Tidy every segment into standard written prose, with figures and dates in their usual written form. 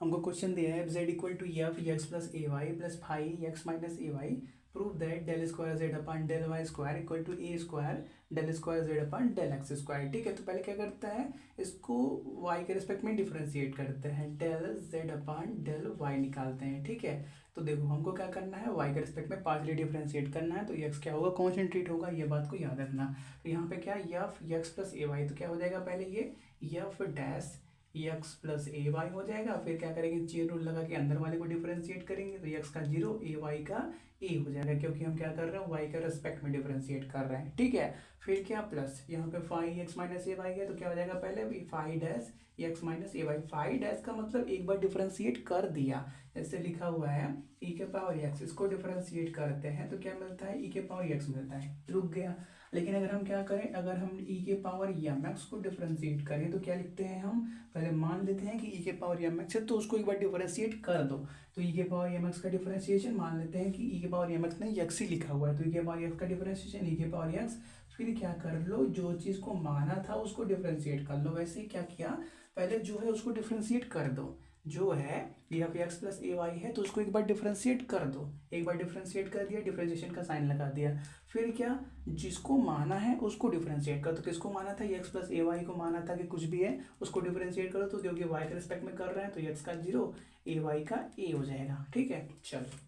हमको क्वेश्चन दिया है z equal to F X plus A Y plus five X minus A Y. Prove that del square Z upon del Y square equal to A square del square Z upon del X square. ठीक है, तो पहले क्या करता है, इसको y के respect में डिफरेंशिएट करते हैं, del Z upon del Y निकालते हैं। ठीक है, तो देखो हमको क्या करना है, y के रिस्पेक्ट में पार्शियली डिफरेंशिएट करना है, तो x क्या होगा, कॉन्सेंट्रेट होगा, ये बात को याद रखना। तो यहाँ पे क्या F X plus A Y, तो क्या हो जाएगा, पहले ये F dash X plus A Y हो जाएगा। फिर क्या करेंगे, चेन रूल लगा के अंदर वाले को डिफरेंशिएट करेंगे, तो एक्स का 0 ए वाई का ए हो जाएगा, क्योंकि हम क्या कर रहे हैं, वाई का रेस्पेक्ट में डिफरेंशिएट कर रहे हैं। ठीक है, फिर क्या प्लस यहाँ पे five X minus A Y है, तो क्या हो जाएगा, पहले five dash X minus A Y. Five dash का मतलब एक बार डिफरेंशिएट कर दिया, जैसे लिखा हुआ है ई के पावर एक्स, इसको डिफरेंशिएट करते हैं तो क्या मिलता है, ई के पावर एक्स मिलता है, रुक गया। लेकिन अगर हम क्या करें, अगर हम ई के पावर एम एक्स को डिफरेंशिएट करें तो क्या लिखते हैं हम, पहले मान लेते हैं कि ई के पावर एम एक्स है, तो उसको एक बार डिफरेंशिएट कर दो। तो ई के पावर एम एक्स का डिफरेंशिएशन मान लेते हैं कि ई के पावर एम एक्स ने एक्स ही लिखा हुआ है, तो ई के पावर एक्स का डिफरेंशिएशन ई के पावर एक्स। फिर क्या कर लो, जो चीज़ को माना था उसको डिफरेंशिएट कर लो। वैसे ही क्या किया, पहले जो है उसको डिफरेंशिएट कर दो, जो है F X plus A Y है, तो उसको एक बार डिफरेंशिएट कर दो। एक बार डिफरेंशिएट कर दिया, डिफरेंशिएशन का साइन लगा दिया। फिर क्या, जिसको माना है उसको डिफरेंशिएट करो। तो किसको माना था, एक्स प्लस ए वाई को माना था कि कुछ भी है उसको डिफरेंशिएट करो, तो क्योंकि वाई के रिस्पेक्ट में कर रहे हैं तो एक्स का 0 ए वाई का ए हो जाएगा। ठीक है, चलो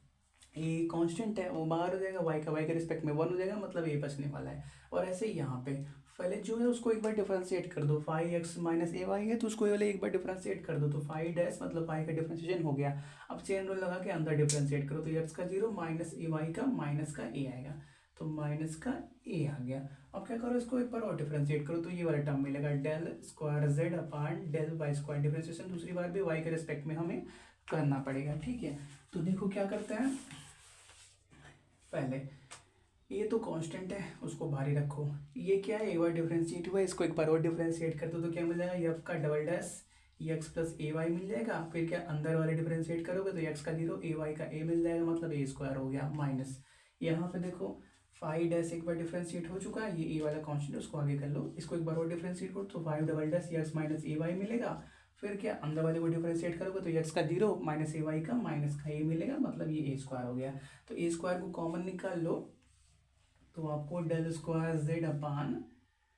ए कांस्टेंट है वो बाहर हो जाएगा, वाई के रिस्पेक्ट में 1 हो जाएगा, मतलब ए बचने वाला है। और ऐसे ही यहाँ पे पहले जो है उसको एक बार डिफरेंशिएट कर दो, five X minus A Y है तो उसको वाले एक बार डिफरेंशिएट कर दो, तो फाइव डैश मतलब फाइव का डिफरेंशिएशन हो गया। अब चेन रूल लगा के अंदर डिफरेंशिएट करो, तो एक्स का 0 माइनस ए वाई का माइनस का ए आएगा, तो माइनस का ए आ गया। अब क्या करो, इसको एक बार और डिफरेंशिएट करो, तो ये वाला टर्म मिलेगा, del square Z upon del Y square. Differentiation दूसरी बार भी वाई के रिस्पेक्ट में हमें करना पड़ेगा। ठीक है, तो देखो क्या करते हैं, पहले ये तो कांस्टेंट है उसको बाहर ही रखो, ये क्या है, एक बार डिफरेंशिएट हुआ, इसको एक बार और डिफरेंशिएट कर दो, तो क्या मिल जाएगा, एफ का double dash X plus A Y मिल जाएगा। फिर क्या, अंदर वाले डिफरेंशिएट करोगे तो एक्स का 0 ए वाई का ए मिल जाएगा, मतलब ए स्क्वायर हो गया माइनस। यहाँ पे देखो फाइव डैश एक बार डिफरेंशिएट हो चुका है, ये ए वाला कांस्टेंट उसको आगे कर लो, इसको एक बार और डिफरेंशिएट करो, तो five double dash X minus A Y मिलेगा। फिर क्या, अंदर वाले को डिफरेंशिएट करोगे तो एक्स का 0 माइनस ए वाई का माइनस का ए मिलेगा, मतलब ये ए स्क्वायर हो गया। तो ए स्क्वायर को कॉमन निकाल लो, तो आपको del square Z upon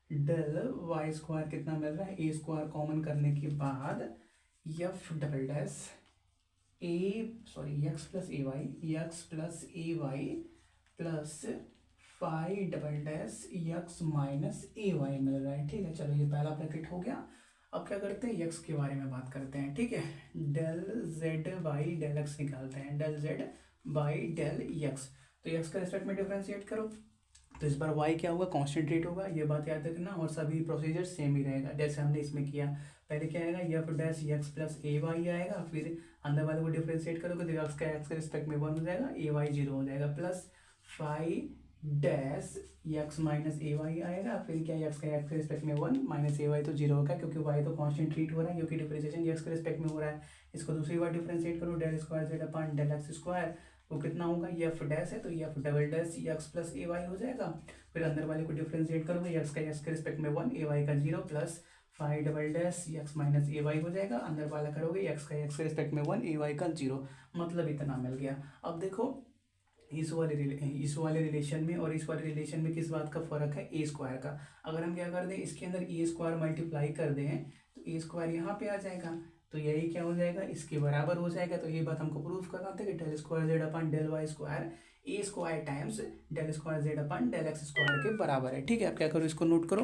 del Y square कितना मिल रहा है, ए स्क्वायर कॉमन करने के बाद F double dash X plus A Y plus five double dash X minus A Y मिल रहा है। ठीक है, चलो ये पहला ब्रैकेट हो गया। अब क्या करते हैं, एक्स के बारे में बात करते हैं। ठीक है, del Z by del X निकालते हैं, del Z by del X. तो एक्स का रिस्पेक्ट में डिफरेंशिएट करो, तो इस बार y क्या होगा, कांस्टेंट रेट होगा, ये बात याद रखना। और सभी प्रोसीजर सेम ही रहेगा जैसे हमने इसमें किया। पहले क्या आएगा, F dash X plus A Y आएगा, फिर अंदर वाले को डिफरेंशिएट करोगे तो एक्स के रिस्पेक्ट में 1 हो जाएगा, ए वाई 0 हो जाएगा, plus five dash X minus A Y आएगा। फिर क्या, एक्स के रिस्पेक्ट में 1 माइनस ए वाई तो 0 होगा, क्योंकि वाई तो कांस्टेंट ट्रीट हो रहा है, क्योंकि डिफरेंशिएशन एक्स के रिस्पेक्ट में हो रहा है। इसको दूसरी बार डिफरेंशिएट करो, del square Z upon del X square, वो कितना होगा, ये एफ डैश है तो ये F double dash X plus A Y हो जाएगा। फिर अंदर वाले को डिफरेंशिएट करोगे, एक्स के रिस्पेक्ट में 1 ए वाई का 0 plus five double dash X minus A Y हो जाएगा। अंदर वाला करोगे एक्स के रिस्पेक्ट में 1 ए वाई का 0, मतलब इतना मिल गया। अब देखो इस वाले रिलेशन में और इस वाले रिलेशन में किस बात का फर्क है, ए स्क्वायर का। अगर हम क्या कर दें, इसके अंदर ए स्क्वायर मल्टीप्लाई कर दें तो ए स्क्वायर यहाँ पे आ जाएगा, तो यही क्या हो जाएगा, इसके बराबर हो जाएगा। तो ये बात हमको प्रूफ करना था कि del square Z upon del Y square A square times del square Z upon del X square के बराबर है। ठीक है, आप क्या करो, इसको नोट करो।